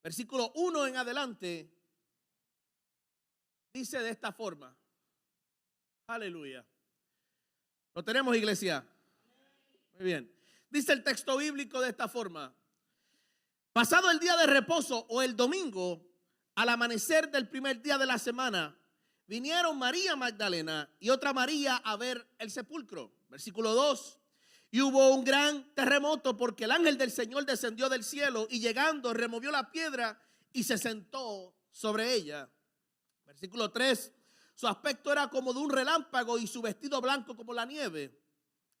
Versículo 1 en adelante dice de esta forma. Aleluya. ¿Lo tenemos, iglesia? Muy bien. Dice el texto bíblico de esta forma. Pasado el día de reposo o el domingo, al amanecer del primer día de la semana, vinieron María Magdalena y otra María a ver el sepulcro. Versículo 2. Y hubo un gran terremoto porque el ángel del Señor descendió del cielo y llegando removió la piedra y se sentó sobre ella. Versículo 3. Su aspecto era como de un relámpago y su vestido blanco como la nieve.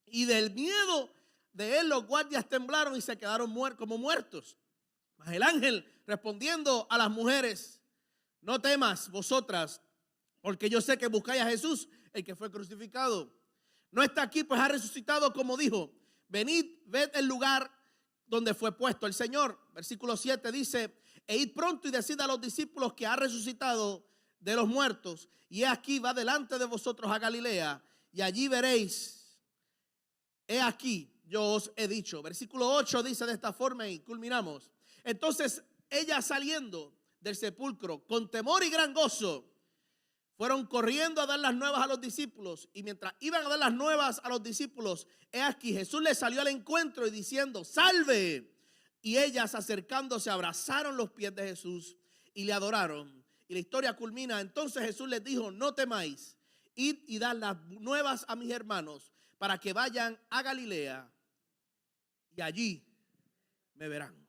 Y del miedo de él los guardias temblaron y se quedaron como muertos. Mas el ángel respondiendo a las mujeres: no temas vosotras, porque yo sé que buscáis a Jesús, el que fue crucificado. No está aquí, pues ha resucitado como dijo. Venid, ved el lugar donde fue puesto el Señor. Versículo 7 dice: e id pronto y decid a los discípulos que ha resucitado de los muertos. Y he aquí, va delante de vosotros a Galilea, y allí veréis. He aquí, yo os he dicho. Versículo 8 dice de esta forma y culminamos. Entonces ella saliendo del sepulcro con temor y gran gozo, fueron corriendo a dar las nuevas a los discípulos. Y mientras iban a dar las nuevas a los discípulos, he aquí, Jesús les salió al encuentro y diciendo: salve. Y ellas acercándose abrazaron los pies de Jesús y le adoraron. Y la historia culmina. Entonces Jesús les dijo: no temáis, id y dad las nuevas a mis hermanos para que vayan a Galilea y allí me verán.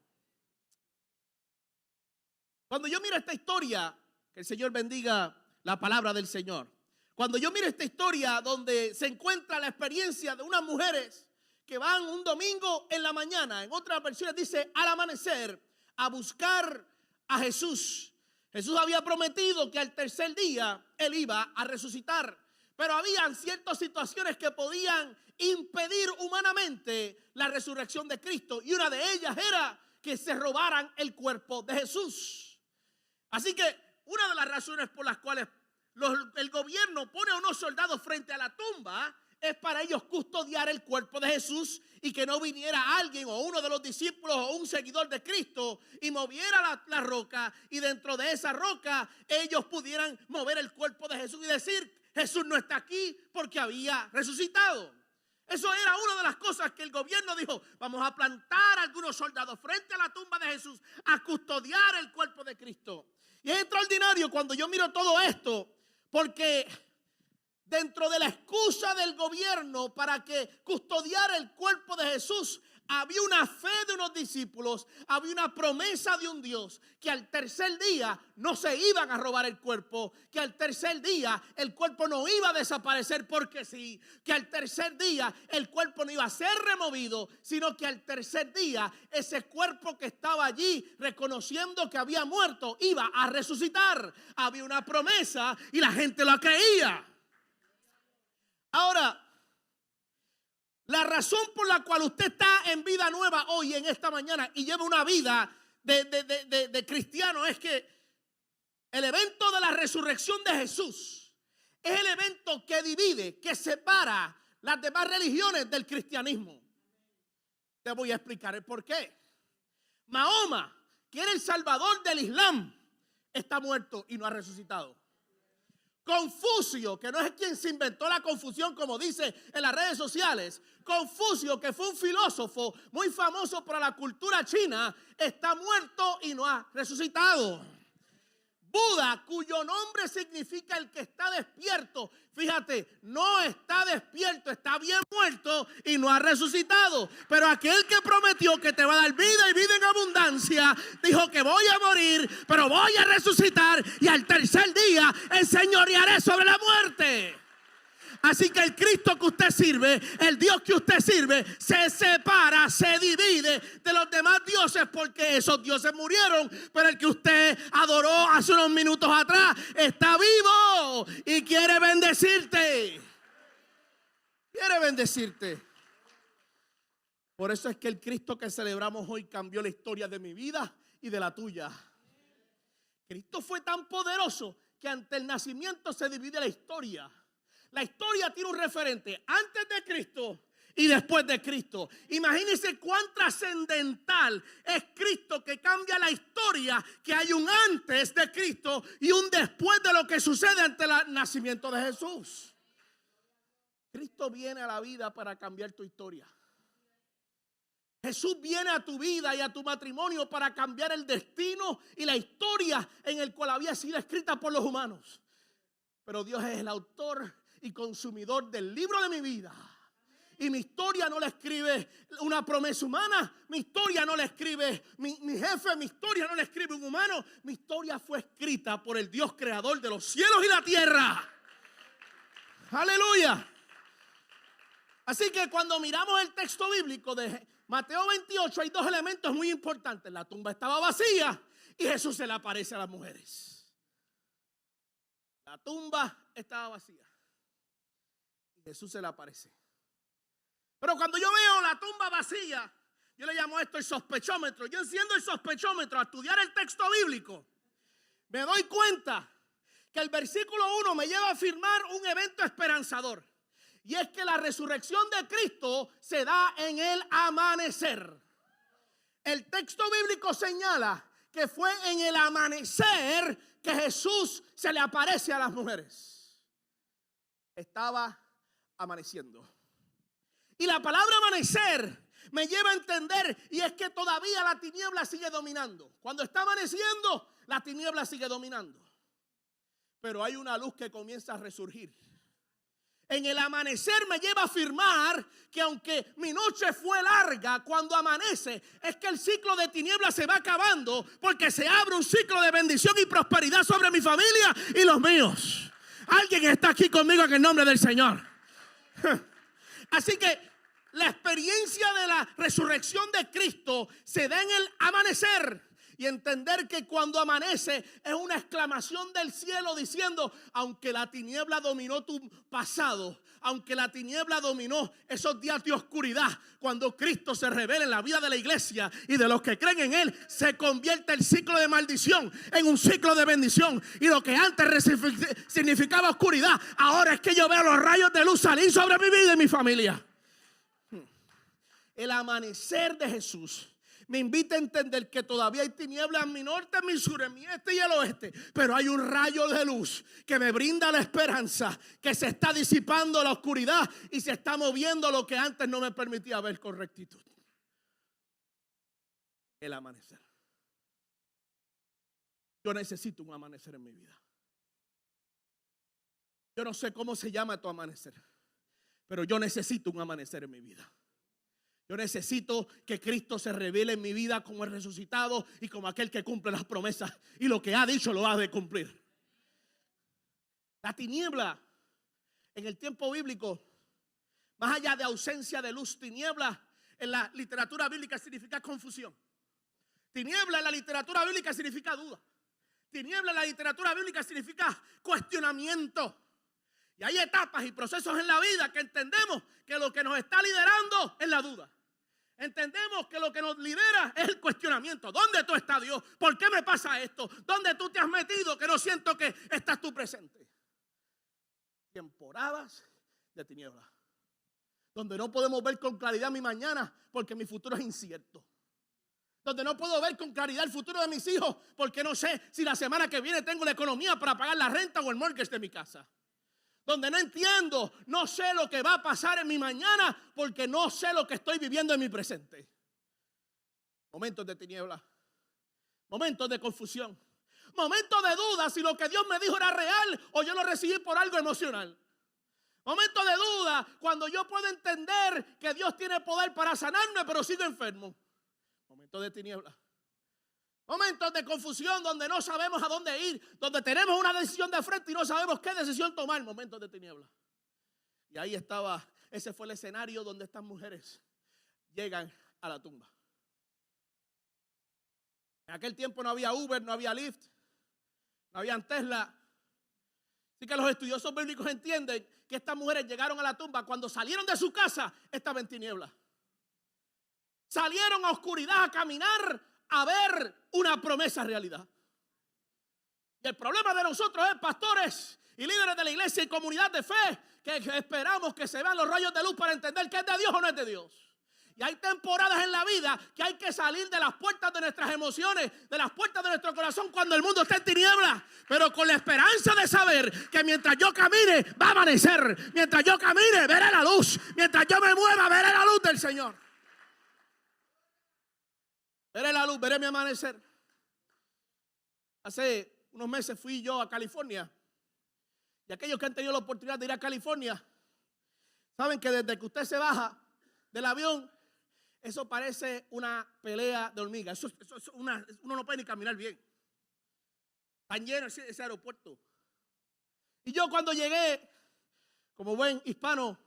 Cuando yo miro esta historia, que el Señor bendiga la palabra del Señor. Cuando yo miro esta historia donde se encuentra la experiencia de unas mujeres que van un domingo en la mañana, en otras versiones dice al amanecer, a buscar a Jesús. Jesús había prometido que al tercer día Él iba a resucitar. Pero habían ciertas situaciones que podían impedir humanamente la resurrección de Cristo. Y una de ellas era que se robaran el cuerpo de Jesús. Así que una de las razones por las cuales el gobierno pone a unos soldados frente a la tumba es para ellos custodiar el cuerpo de Jesús y que no viniera alguien o uno de los discípulos o un seguidor de Cristo y moviera la roca, y dentro de esa roca ellos pudieran mover el cuerpo de Jesús y decir: Jesús no está aquí porque había resucitado. Eso era una de las cosas que el gobierno dijo: vamos a plantar a algunos soldados frente a la tumba de Jesús a custodiar el cuerpo de Cristo. Y es extraordinario cuando yo miro todo esto, porque dentro de la excusa del gobierno para que custodiara el cuerpo de Jesús, había una fe de unos discípulos, había una promesa de un Dios que al tercer día no se iban a robar el cuerpo, que al tercer día el cuerpo no iba a desaparecer porque sí, que al tercer día el cuerpo no iba a ser removido, sino que al tercer día ese cuerpo que estaba allí reconociendo que había muerto iba a resucitar. Había una promesa y la gente la creía. Ahora, la razón por la cual usted está en vida nueva hoy, en esta mañana, y lleva una vida de cristiano, es que el evento de la resurrección de Jesús es el evento que divide, que separa las demás religiones del cristianismo. Te voy a explicar el por qué. Mahoma, que era el salvador del Islam, está muerto y no ha resucitado. Confucio, que no es quien se inventó la confusión como dice en las redes sociales. Confucio, que fue un filósofo muy famoso para la cultura china, está muerto y no ha resucitado. Buda, cuyo nombre significa el que está despierto, fíjate, no está despierto, está bien muerto y no ha resucitado. Pero aquel que prometió que te va a dar vida y vida en abundancia, dijo que voy a morir, pero voy a resucitar y al tercer día enseñorearé sobre la muerte. Así que el Cristo que usted sirve, el Dios que usted sirve, se separa, se divide de los demás dioses, porque esos dioses murieron, pero el que usted adoró hace unos minutos atrás está vivo y quiere bendecirte. Quiere bendecirte. Por eso es que el Cristo que celebramos hoy cambió la historia de mi vida y de la tuya. Cristo fue tan poderoso que ante el nacimiento se divide la historia. La historia tiene un referente antes de Cristo y después de Cristo. Imagínense cuán trascendental es Cristo, que cambia la historia, que hay un antes de Cristo y un después de lo que sucede ante el nacimiento de Jesús. Cristo viene a la vida para cambiar tu historia. Jesús viene a tu vida y a tu matrimonio para cambiar el destino y la historia en el cual había sido escrita por los humanos. Pero Dios es el autor y consumidor del libro de mi vida. Y mi historia no la escribe una promesa humana. Mi historia no la escribe mi jefe. Mi historia no la escribe un humano. Mi historia fue escrita por el Dios creador de los cielos y la tierra. Aleluya. Así que cuando miramos el texto bíblico de Mateo 28, hay dos elementos muy importantes. La tumba estaba vacía y Jesús se le aparece a las mujeres. La tumba estaba vacía y Jesús se le aparece. Pero cuando yo veo la tumba vacía, yo le llamo esto el sospechómetro. Yo enciendo el sospechómetro a estudiar el texto bíblico. Me doy cuenta que el versículo 1 me lleva a afirmar un evento esperanzador. Y es que la resurrección de Cristo se da en el amanecer. El texto bíblico señala que fue en el amanecer que Jesús se le aparece a las mujeres. Estaba amaneciendo. Y la palabra amanecer me lleva a entender, y es que todavía la tiniebla sigue dominando. Cuando está amaneciendo, la tiniebla sigue dominando. Pero hay una luz que comienza a resurgir. En el amanecer me lleva a afirmar que aunque mi noche fue larga, cuando amanece es que el ciclo de tinieblas se va acabando, porque se abre un ciclo de bendición y prosperidad sobre mi familia y los míos. Alguien está aquí conmigo en el nombre del Señor. Así que la experiencia de la resurrección de Cristo se da en el amanecer. Y entender que cuando amanece es una exclamación del cielo diciendo: aunque la tiniebla dominó tu pasado, aunque la tiniebla dominó esos días de oscuridad, cuando Cristo se revela en la vida de la iglesia y de los que creen en Él, se convierte el ciclo de maldición en un ciclo de bendición. Y lo que antes significaba oscuridad, ahora es que yo veo los rayos de luz salir sobre mi vida y mi familia. El amanecer de Jesús me invita a entender que todavía hay tinieblas en mi norte, en mi sur, en mi este y el oeste. Pero hay un rayo de luz que me brinda la esperanza, que se está disipando la oscuridad y se está moviendo lo que antes no me permitía ver con rectitud. El amanecer. Yo necesito un amanecer en mi vida. Yo no sé cómo se llama tu amanecer, pero yo necesito un amanecer en mi vida. Yo necesito que Cristo se revele en mi vida como el resucitado y como aquel que cumple las promesas, y lo que ha dicho lo ha de cumplir. La tiniebla en el tiempo bíblico, más allá de ausencia de luz, tiniebla en la literatura bíblica significa confusión. Tiniebla en la literatura bíblica significa duda. Tiniebla en la literatura bíblica significa cuestionamiento. Y hay etapas y procesos en la vida que entendemos que lo que nos está liderando es la duda. Entendemos que lo que nos lidera es el cuestionamiento. ¿Dónde tú estás, Dios? ¿Por qué me pasa esto? ¿Dónde tú te has metido que no siento que estás tú presente? Temporadas de tinieblas, donde no podemos ver con claridad mi mañana porque mi futuro es incierto. Donde no puedo ver con claridad el futuro de mis hijos porque no sé si la semana que viene tengo la economía para pagar la renta o el mortgage de mi casa. Donde no entiendo, no sé lo que va a pasar en mi mañana porque no sé lo que estoy viviendo en mi presente. Momentos de tiniebla, momentos de confusión, momentos de duda si lo que Dios me dijo era real o yo lo recibí por algo emocional. Momentos de duda cuando yo puedo entender que Dios tiene poder para sanarme pero sigo enfermo. Momentos de tiniebla. Momentos de confusión donde no sabemos a dónde ir, donde tenemos una decisión de frente y no sabemos qué decisión tomar. Momentos de tiniebla. Y ahí estaba, ese fue el escenario donde estas mujeres llegan a la tumba. En aquel tiempo no había Uber, no había Lyft, no había Tesla. Así que los estudiosos bíblicos entienden que estas mujeres llegaron a la tumba. Cuando salieron de su casa, estaba en tiniebla. Salieron a oscuridad a caminar a ver una promesa realidad. Y el problema de nosotros es, pastores y líderes de la iglesia y comunidad de fe, que esperamos que se vean los rayos de luz para entender que es de Dios o no es de Dios. Y hay temporadas en la vida que hay que salir de las puertas de nuestras emociones, de las puertas de nuestro corazón cuando el mundo está en tinieblas, pero con la esperanza de saber que mientras yo camine va a amanecer, mientras yo camine veré la luz, mientras yo me mueva veré la luz del Señor. Veré la luz, veré mi amanecer. Hace unos meses fui yo a California. Y aquellos que han tenido la oportunidad de ir a California, saben que desde que usted se baja del avión, eso parece una pelea de hormigas. Uno no puede ni caminar bien. Tan lleno ese aeropuerto. Y yo cuando llegué, como buen hispano,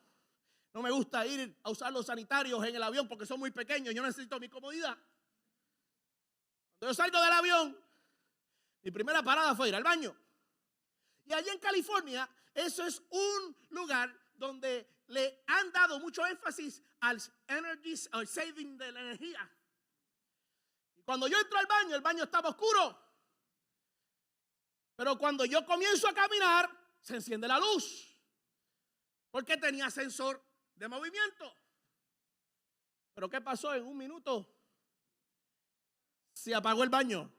no me gusta ir a usar los sanitarios en el avión porque son muy pequeños. Yo necesito mi comodidad. Cuando yo salgo del avión, mi primera parada fue ir al baño. Y allí en California, eso es un lugar donde le han dado mucho énfasis al saving de la energía. Y cuando yo entro al baño, el baño estaba oscuro. Pero cuando yo comienzo a caminar, se enciende la luz. Porque tenía sensor de movimiento. Pero ¿qué pasó? En un minuto se apagó el baño.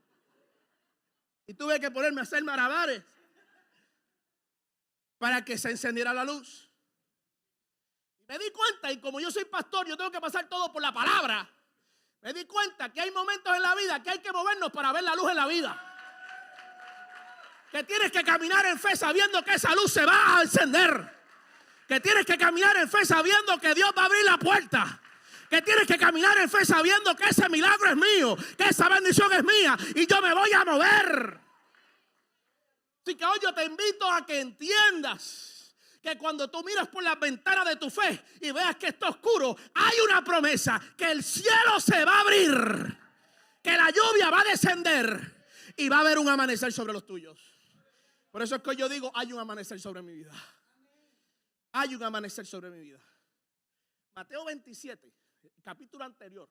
Y tuve que ponerme a hacer malabares para que se encendiera la luz. Y me di cuenta, y como yo soy pastor, yo tengo que pasar todo por la palabra. Me di cuenta que hay momentos en la vida que hay que movernos para ver la luz en la vida. Que tienes que caminar en fe sabiendo que esa luz se va a encender. Que tienes que caminar en fe sabiendo que Dios va a abrir la puerta. Que tienes que caminar en fe sabiendo que ese milagro es mío, que esa bendición es mía y yo me voy a mover. Así que hoy yo te invito a que entiendas que cuando tú miras por las ventanas de tu fe y veas que está oscuro, hay una promesa, que el cielo se va a abrir, que la lluvia va a descender y va a haber un amanecer sobre los tuyos. Por eso es que yo digo, hay un amanecer sobre mi vida. Hay un amanecer sobre mi vida. Mateo 27, capítulo anterior,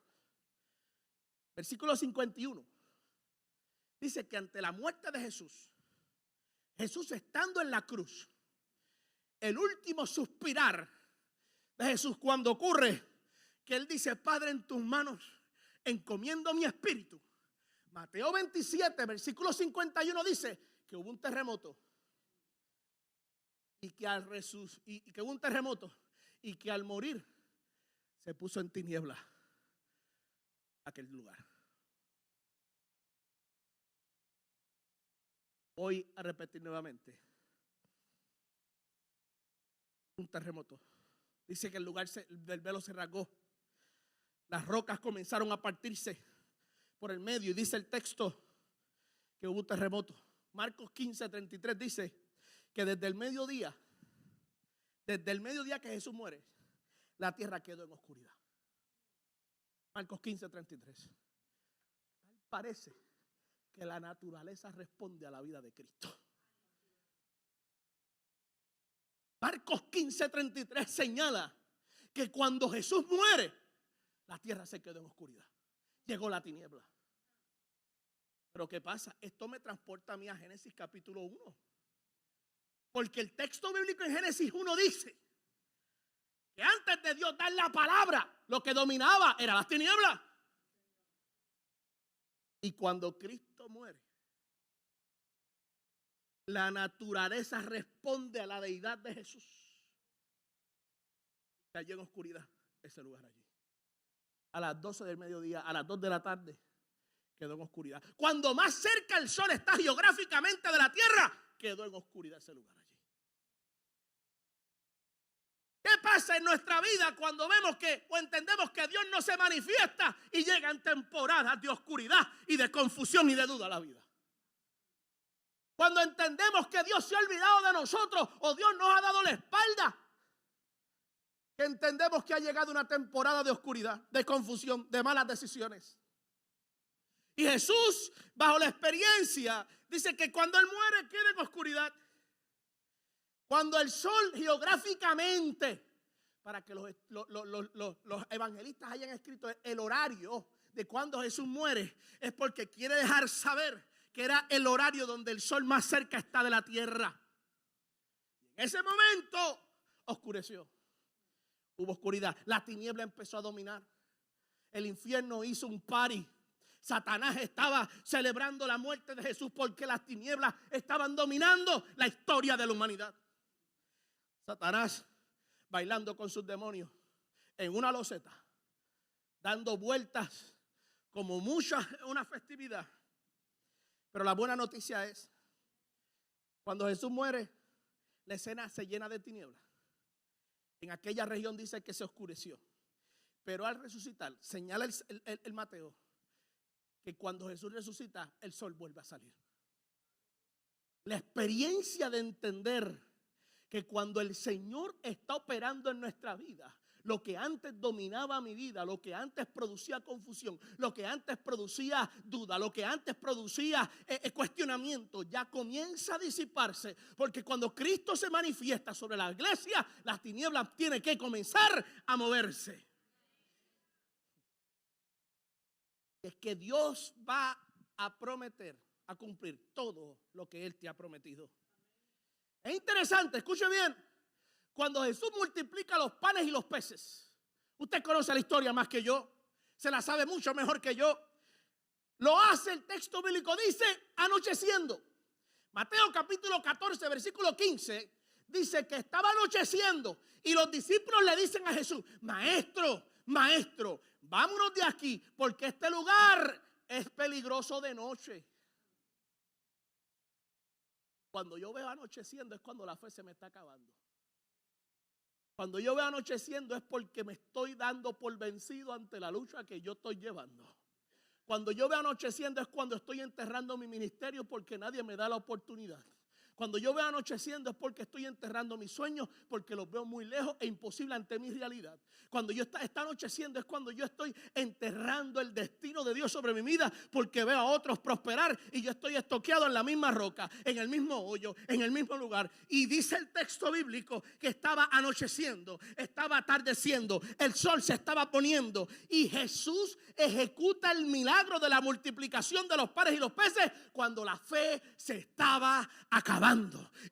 versículo 51, dice que ante la muerte de Jesús estando en la cruz, el último suspirar de Jesús cuando ocurre, que Él dice, Padre, en tus manos encomiendo mi espíritu. Mateo 27, versículo 51 dice que hubo un terremoto. Y que hubo un terremoto y que al morir se puso en tiniebla aquel lugar. Voy a repetir nuevamente. Un terremoto. Dice que el lugar del velo se rasgó. Las rocas comenzaron a partirse por el medio. Y dice el texto que hubo un terremoto. Marcos 15:33 dice que desde el mediodía que Jesús muere, la tierra quedó en oscuridad. Marcos 15:33. Parece que la naturaleza responde a la vida de Cristo. Marcos 15:33 señala que cuando Jesús muere, la tierra se quedó en oscuridad. Llegó la tiniebla. Pero ¿qué pasa? Esto me transporta a mí a Génesis capítulo 1. Porque el texto bíblico en Génesis 1 dice que antes de Dios dar la palabra, lo que dominaba era las tinieblas. Y cuando Cristo muere, la naturaleza responde a la deidad de Jesús. Cayó en oscuridad ese lugar allí. A las 12 del mediodía, a las 2 de la tarde, quedó en oscuridad. Cuando más cerca el sol está geográficamente de la tierra, quedó en oscuridad ese lugar allí. ¿Qué pasa en nuestra vida cuando vemos que o entendemos que Dios no se manifiesta y llegan temporadas de oscuridad y de confusión y de duda a la vida? Cuando entendemos que Dios se ha olvidado de nosotros o Dios nos ha dado la espalda, que entendemos que ha llegado una temporada de oscuridad, de confusión, de malas decisiones. Y Jesús, bajo la experiencia, dice que cuando Él muere queda en oscuridad. Cuando el sol geográficamente, para que los evangelistas hayan escrito el horario de cuando Jesús muere, es porque quiere dejar saber que era el horario donde el sol más cerca está de la tierra. En ese momento oscureció. Hubo oscuridad. La tiniebla empezó a dominar. El infierno hizo un party. Satanás estaba celebrando la muerte de Jesús porque las tinieblas estaban dominando la historia de la humanidad. Satanás bailando con sus demonios en una loseta, dando vueltas como una festividad. Pero la buena noticia es, cuando Jesús muere, la escena se llena de tinieblas. En aquella región dice que se oscureció. Pero al resucitar, señala el Mateo, que cuando Jesús resucita, el sol vuelve a salir. La experiencia de entender que cuando el Señor está operando en nuestra vida, lo que antes dominaba mi vida, lo que antes producía confusión, lo que antes producía duda, lo que antes producía cuestionamiento, ya comienza a disiparse. Porque cuando Cristo se manifiesta sobre la iglesia, las tinieblas tienen que comenzar a moverse. Es que Dios va a prometer, a cumplir todo lo que Él te ha prometido. Es interesante, escuche bien. Cuando Jesús multiplica los panes y los peces, usted conoce la historia más que yo, se la sabe mucho mejor que yo. Lo hace el texto bíblico, dice anocheciendo. Mateo capítulo 14, versículo 15, dice que estaba anocheciendo y los discípulos le dicen a Jesús: Maestro, maestro, vámonos de aquí porque este lugar es peligroso de noche. Cuando yo veo anocheciendo es cuando la fe se me está acabando. Cuando yo veo anocheciendo es porque me estoy dando por vencido ante la lucha que yo estoy llevando. Cuando yo veo anocheciendo es cuando estoy enterrando mi ministerio porque nadie me da la oportunidad. Cuando yo veo anocheciendo es porque estoy enterrando mis sueños porque los veo muy lejos e imposible ante mi realidad. Cuando yo está anocheciendo es cuando yo estoy enterrando el destino de Dios sobre mi vida porque veo a otros prosperar y yo estoy estoqueado en la misma roca, en el mismo hoyo, en el mismo lugar. Y dice el texto bíblico que estaba anocheciendo, estaba atardeciendo, el sol se estaba poniendo y Jesús ejecuta el milagro de la multiplicación de los panes y los peces cuando la fe se estaba acabando.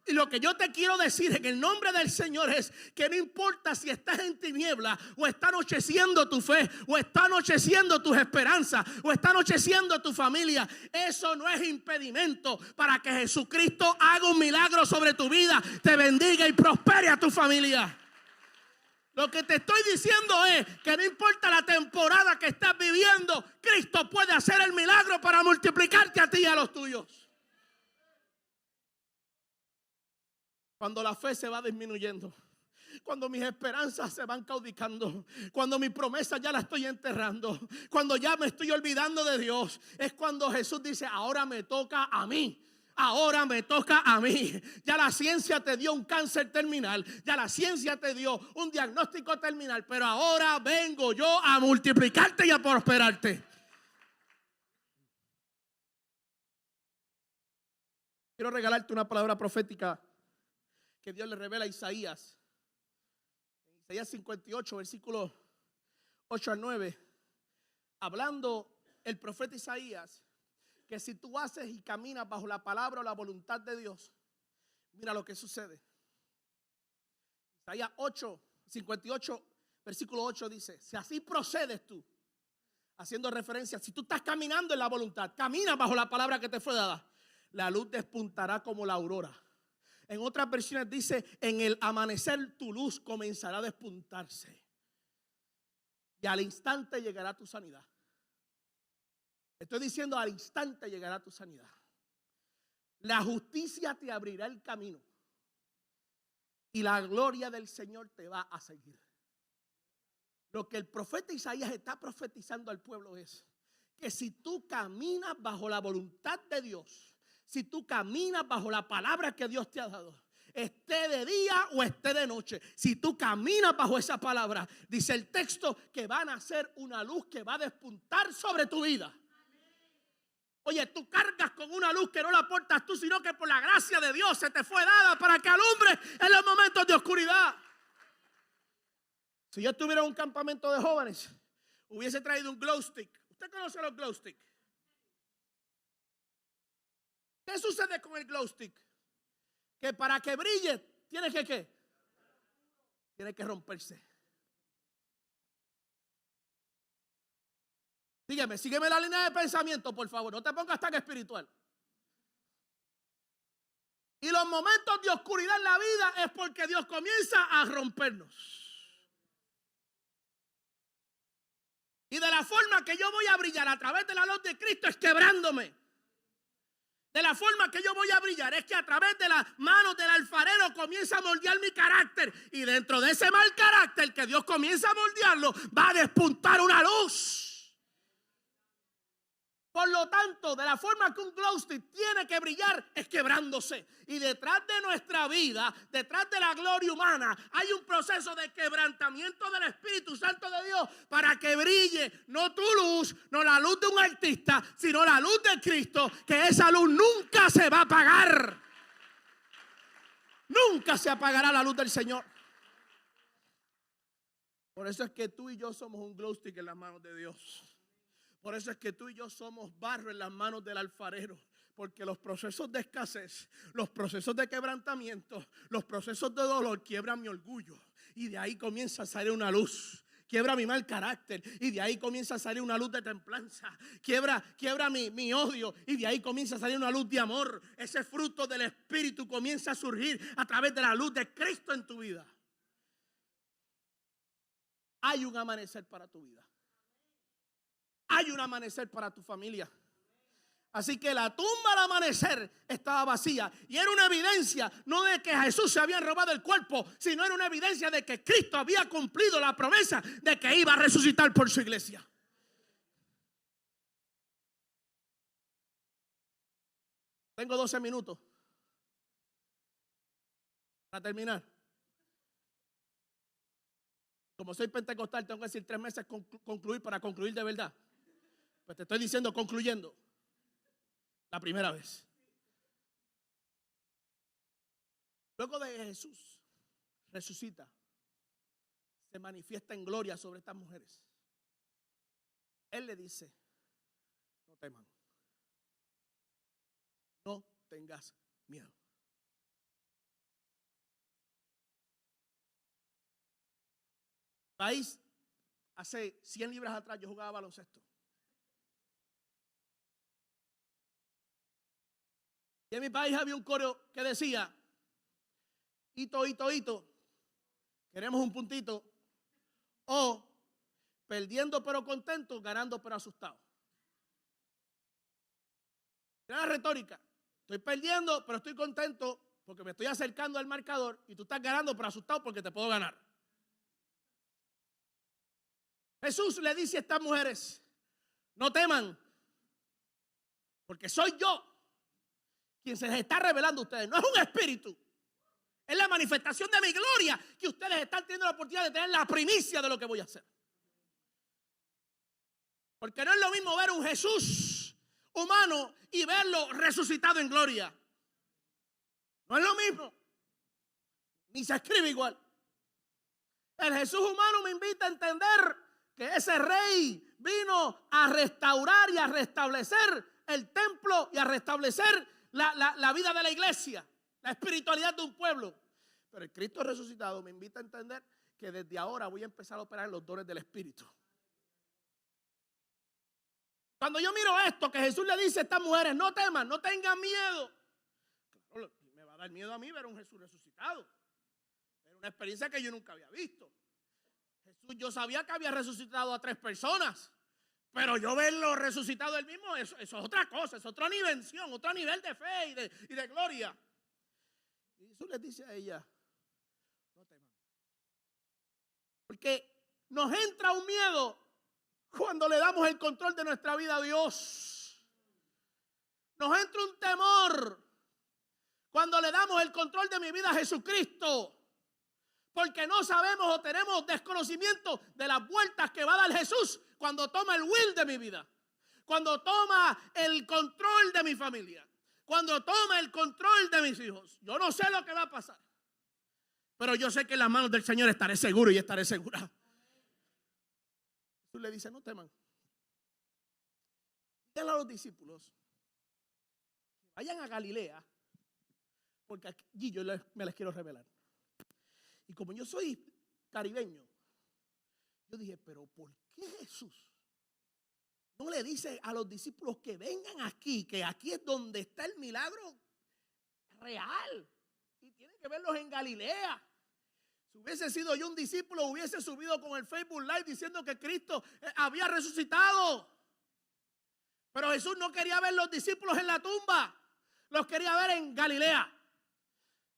Y lo que yo te quiero decir en el nombre del Señor es que no importa si estás en tiniebla o está anocheciendo tu fe o está anocheciendo tus esperanzas o está anocheciendo tu familia, eso no es impedimento para que Jesucristo haga un milagro sobre tu vida, te bendiga y prospere a tu familia. Lo que te estoy diciendo es que no importa la temporada que estás viviendo, Cristo puede hacer el milagro para multiplicarte a ti y a los tuyos. Cuando la fe se va disminuyendo, cuando mis esperanzas se van caudicando, cuando mi promesa ya la estoy enterrando, cuando ya me estoy olvidando de Dios, es cuando Jesús dice: ahora me toca a mí. Ahora me toca a mí. Ya la ciencia te dio un cáncer terminal, ya la ciencia te dio un diagnóstico terminal, pero ahora vengo yo a multiplicarte y a prosperarte. Quiero regalarte una palabra profética que Dios le revela a Isaías. Isaías 58, versículos 8 al 9. Hablando el profeta Isaías, que si tú haces y caminas bajo la palabra o la voluntad de Dios, mira lo que sucede. Isaías 58, versículo 8 dice: si así procedes tú, haciendo referencia, si tú estás caminando en la voluntad, caminas bajo la palabra que te fue dada, la luz despuntará como la aurora. En otras versiones dice: en el amanecer tu luz comenzará a despuntarse y al instante llegará tu sanidad. Estoy diciendo, al instante llegará tu sanidad. La justicia te abrirá el camino y la gloria del Señor te va a seguir. Lo que el profeta Isaías está profetizando al pueblo es que si tú caminas bajo la voluntad de Dios, si tú caminas bajo la palabra que Dios te ha dado, esté de día o esté de noche, si tú caminas bajo esa palabra, dice el texto que van a ser una luz que va a despuntar sobre tu vida. Oye, tú cargas con una luz que no la aportas tú, sino que por la gracia de Dios se te fue dada para que alumbre en los momentos de oscuridad. Si yo estuviera en un campamento de jóvenes, hubiese traído un glow stick. ¿Usted conoce los glow stick? ¿Qué sucede con el glow stick? Que para que brille, tienes que ¿qué? tiene que romperse. Sígueme la línea de pensamiento, por favor. No te pongas tan espiritual. Y los momentos de oscuridad en la vida es porque Dios comienza a rompernos. Y de la forma que yo voy a brillar a través de la luz de Cristo es quebrándome. De la forma que yo voy a brillar es que a través de las manos del alfarero comienza a moldear mi carácter. Y dentro de ese mal carácter que Dios comienza a moldearlo, va a despuntar una luz. Por lo tanto, de la forma que un glow stick tiene que brillar es quebrándose. Y detrás de nuestra vida, detrás de la gloria humana, hay un proceso de quebrantamiento del Espíritu Santo de Dios para que brille no tu luz, no la luz de un artista, sino la luz de Cristo, que esa luz nunca se va a apagar. Nunca se apagará la luz del Señor. Por eso es que tú y yo somos un glow stick en las manos de Dios. Por eso es que tú y yo somos barro en las manos del alfarero. Porque los procesos de escasez, los procesos de quebrantamiento, los procesos de dolor quiebran mi orgullo. Y de ahí comienza a salir una luz. Quiebra mi mal carácter. Y de ahí comienza a salir una luz de templanza. Quiebra mi odio. Y de ahí comienza a salir una luz de amor. Ese fruto del Espíritu comienza a surgir a través de la luz de Cristo en tu vida. Hay un amanecer para tu vida. Hay un amanecer para tu familia. Así que la tumba al amanecer estaba vacía. Y era una evidencia, no de que a Jesús se habían robado el cuerpo, sino era una evidencia de que Cristo había cumplido la promesa de que iba a resucitar por su iglesia. Tengo 12 minutos para terminar. Como soy pentecostal, tengo que decir 3 meses concluir para concluir de verdad. Pues te estoy diciendo concluyendo. La primera vez. Luego de que Jesús resucita, se manifiesta en gloria sobre estas mujeres. Él le dice, no teman. No tengas miedo. País, hace 100 libras atrás yo jugaba baloncesto. Y en mi país había un coro que decía, hito, hito, hito, queremos un puntito, o perdiendo pero contento, ganando pero asustado. Era la retórica, estoy perdiendo pero estoy contento porque me estoy acercando al marcador y tú estás ganando pero asustado porque te puedo ganar. Jesús le dice a estas mujeres, no teman, porque soy yo quien se les está revelando a ustedes. No es un espíritu. Es la manifestación de mi gloria que ustedes están teniendo la oportunidad de tener la primicia de lo que voy a hacer. Porque no es lo mismo ver un Jesús humano y verlo resucitado en gloria. No es lo mismo. Ni se escribe igual. El Jesús humano me invita a entender que ese rey vino a restaurar y a restablecer el templo y a restablecer la vida de la iglesia, la espiritualidad de un pueblo. Pero el Cristo resucitado me invita a entender que desde ahora voy a empezar a operar en los dones del Espíritu. Cuando yo miro esto, que Jesús le dice a estas mujeres, no teman, no tengan miedo. Claro, me va a dar miedo a mí ver a un Jesús resucitado. Era una experiencia que yo nunca había visto. Jesús, yo sabía que había resucitado a 3 personas. Pero yo verlo resucitado él mismo, eso es otra cosa, es otra dimensión, otro nivel de fe y de gloria. Y Jesús les dice a ella, no teman. Porque nos entra un miedo cuando le damos el control de nuestra vida a Dios. Nos entra un temor cuando le damos el control de mi vida a Jesucristo. Porque no sabemos o tenemos desconocimiento de las vueltas que va a dar Jesús cuando toma el will de mi vida, cuando toma el control de mi familia, cuando toma el control de mis hijos. Yo no sé lo que va a pasar, pero yo sé que en las manos del Señor estaré seguro y estaré segura. Jesús le dice, no teman. Díganle a los discípulos que vayan a Galilea, porque allí yo me les quiero revelar. Y como yo soy caribeños. Yo dije, pero ¿por qué Jesús no le dice a los discípulos que vengan aquí, que aquí es donde está el milagro real? Y tienen que verlos en Galilea. Si hubiese sido yo un discípulo, hubiese subido con el Facebook Live diciendo que Cristo había resucitado. Pero Jesús no quería ver los discípulos en la tumba, los quería ver en Galilea.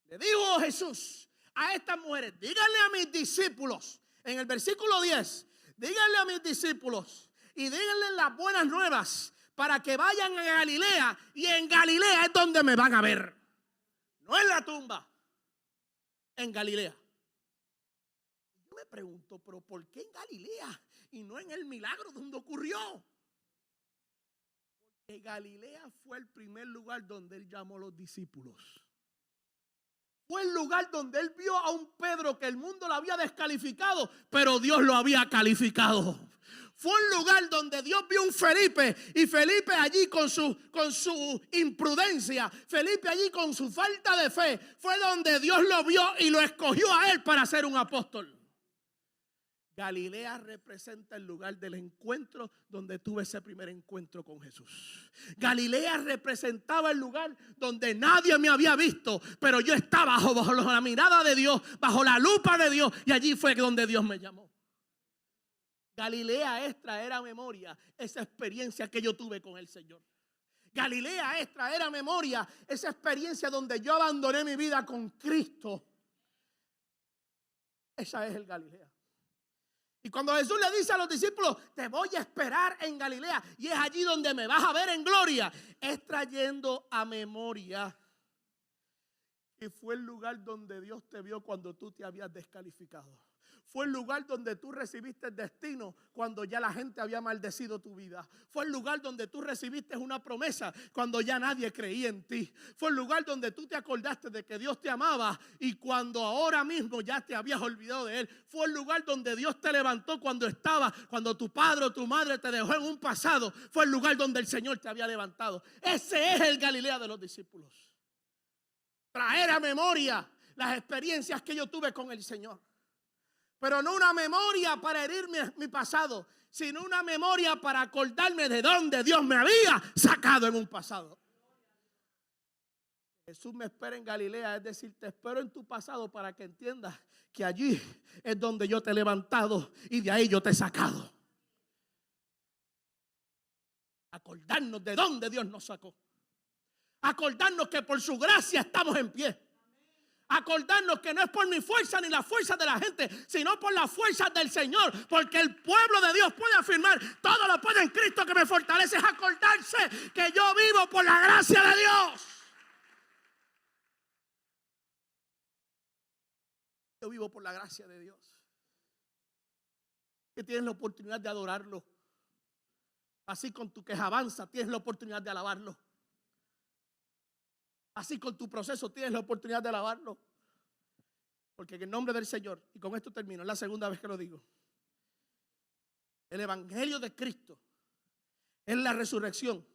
Le dijo Jesús a estas mujeres, díganle a mis discípulos, en el versículo 10, díganle a mis discípulos y díganle las buenas nuevas para que vayan a Galilea, y en Galilea es donde me van a ver. No en la tumba, en Galilea. Yo me pregunto, pero ¿por qué en Galilea y no en el milagro donde ocurrió? Porque Galilea fue el primer lugar donde él llamó a los discípulos. Fue el lugar donde él vio a un Pedro que el mundo lo había descalificado, pero Dios lo había calificado. Fue un lugar donde Dios vio un Felipe, y Felipe allí con su imprudencia, Felipe allí con su falta de fe, fue donde Dios lo vio y lo escogió a él para ser un apóstol. Galilea representa el lugar del encuentro donde tuve ese primer encuentro con Jesús. Galilea representaba el lugar donde nadie me había visto, pero yo estaba bajo la mirada de Dios, bajo la lupa de Dios, y allí fue donde Dios me llamó. Galilea es traer a memoria esa experiencia que yo tuve con el Señor. Galilea es traer a memoria esa experiencia donde yo abandoné mi vida con Cristo. Esa es el Galilea. Y cuando Jesús le dice a los discípulos, te voy a esperar en Galilea y es allí donde me vas a ver en gloria, es trayendo a memoria que fue el lugar donde Dios te vio cuando tú te habías descalificado. Fue el lugar donde tú recibiste el destino cuando ya la gente había maldecido tu vida. Fue el lugar donde tú recibiste una promesa cuando ya nadie creía en ti. Fue el lugar donde tú te acordaste de que Dios te amaba y cuando ahora mismo ya te habías olvidado de Él. Fue el lugar donde Dios te levantó cuando tu padre o tu madre te dejó en un pasado. Fue el lugar donde el Señor te había levantado. Ese es el Galilea de los discípulos. Traer a memoria las experiencias que yo tuve con el Señor. Pero no una memoria para herir mi pasado, sino una memoria para acordarme de dónde Dios me había sacado en un pasado. Jesús me espera en Galilea, es decir, te espero en tu pasado para que entiendas que allí es donde yo te he levantado y de ahí yo te he sacado. Acordarnos de dónde Dios nos sacó. Acordarnos que por su gracia estamos en pie. Acordarnos que no es por mi fuerza ni la fuerza de la gente, sino por la fuerza del Señor, porque el pueblo de Dios puede afirmar, todo lo puede en Cristo que me fortalece. Es acordarse que yo vivo por la gracia de Dios. Yo vivo por la gracia de Dios. Que tienes la oportunidad de adorarlo. Así con tu quejabanza tienes la oportunidad de alabarlo. Así con tu proceso tienes la oportunidad de alabarlo. Porque en el nombre del Señor, y con esto termino, es la segunda vez que lo digo. El evangelio de Cristo es la resurrección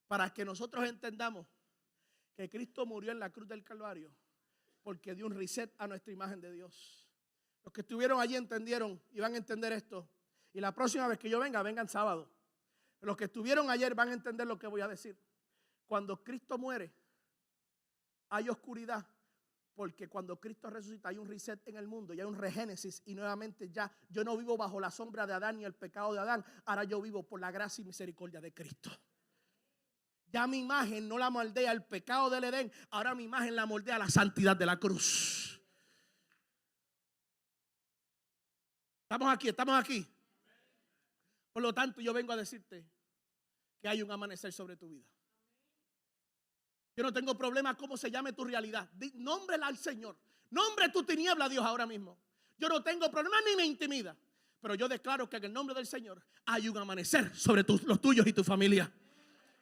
para que nosotros entendamos que Cristo murió en la cruz del Calvario porque dio un reset a nuestra imagen de Dios. Los que estuvieron allí entendieron y van a entender esto. Y la próxima vez que yo venga, vengan sábado. Los que estuvieron ayer van a entender lo que voy a decir. Cuando Cristo muere, hay oscuridad, porque cuando Cristo resucita hay un reset en el mundo y hay un regénesis, y nuevamente ya yo no vivo bajo la sombra de Adán ni el pecado de Adán. Ahora yo vivo por la gracia y misericordia de Cristo. Ya mi imagen no la moldea el pecado del Edén, ahora mi imagen la moldea la santidad de la cruz. Estamos aquí. Por lo tanto, yo vengo a decirte que hay un amanecer sobre tu vida. Yo no tengo problema cómo se llame tu realidad. Nómbrela al Señor. Nombre tu tiniebla a Dios ahora mismo. Yo no tengo problema ni me intimida. Pero yo declaro que en el nombre del Señor hay un amanecer sobre los tuyos y tu familia.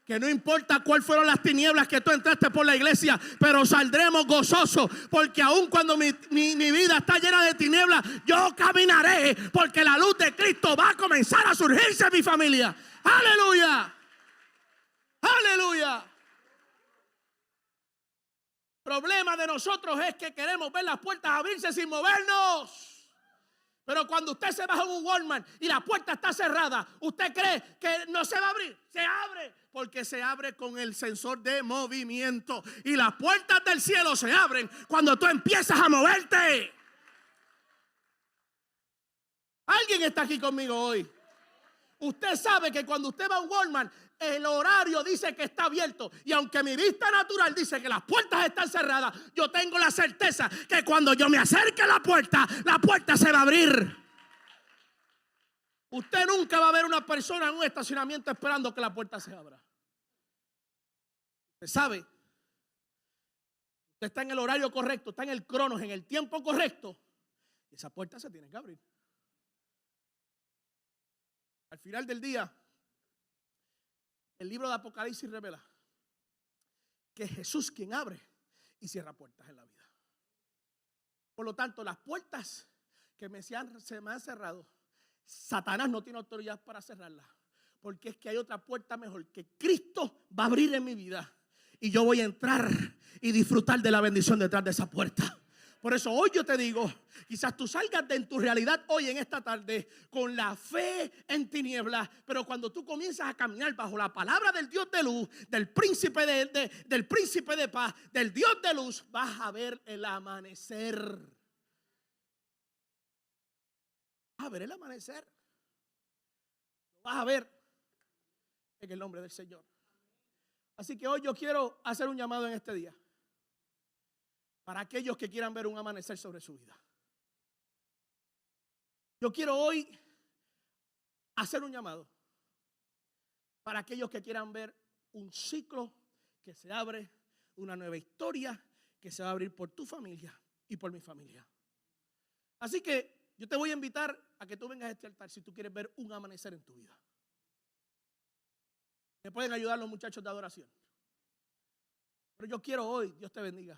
Que no importa cuáles fueron las tinieblas que tú entraste por la iglesia, pero saldremos gozosos, porque aun cuando mi vida está llena de tinieblas, yo caminaré, porque la luz de Cristo va a comenzar a surgirse en mi familia. ¡Aleluya! ¡Aleluya! El problema de nosotros es que queremos ver las puertas abrirse sin movernos. Pero cuando usted se baja en un Walmart y la puerta está cerrada, ¿usted cree que no se va a abrir? Se abre, porque se abre con el sensor de movimiento. Y las puertas del cielo se abren cuando tú empiezas a moverte. ¿Alguien está aquí conmigo hoy? Usted sabe que cuando usted va a un Walmart, el horario dice que está abierto. Y aunque mi vista natural dice que las puertas están cerradas, yo tengo la certeza que cuando yo me acerque a la puerta se va a abrir. Usted nunca va a ver una persona en un estacionamiento esperando que la puerta se abra. Usted sabe, usted está en el horario correcto, está en el cronos, en el tiempo correcto. Y esa puerta se tiene que abrir. Al final del día, el libro de Apocalipsis revela que es Jesús quien abre y cierra puertas en la vida. Por lo tanto, las puertas que se me han cerrado, Satanás no tiene autoridad para cerrarlas. Porque es que hay otra puerta mejor que Cristo va a abrir en mi vida. Y yo voy a entrar y disfrutar de la bendición detrás de esa puerta. Por eso hoy yo te digo, quizás tú salgas de tu realidad hoy en esta tarde con la fe en tinieblas, pero cuando tú comienzas a caminar bajo la palabra del Dios de luz, del príncipe de paz, del Dios de luz, vas a ver el amanecer. Vas a ver el amanecer. Lo vas a ver en el nombre del Señor. Así que hoy yo quiero hacer un llamado en este día. Para aquellos que quieran ver un amanecer sobre su vida. Yo quiero hoy hacer un llamado para aquellos que quieran ver un ciclo que se abre, una nueva historia que se va a abrir por tu familia y por mi familia. Así que yo te voy a invitar a que tú vengas a este altar si tú quieres ver un amanecer en tu vida. Me pueden ayudar los muchachos de adoración. Pero yo quiero hoy, Dios te bendiga,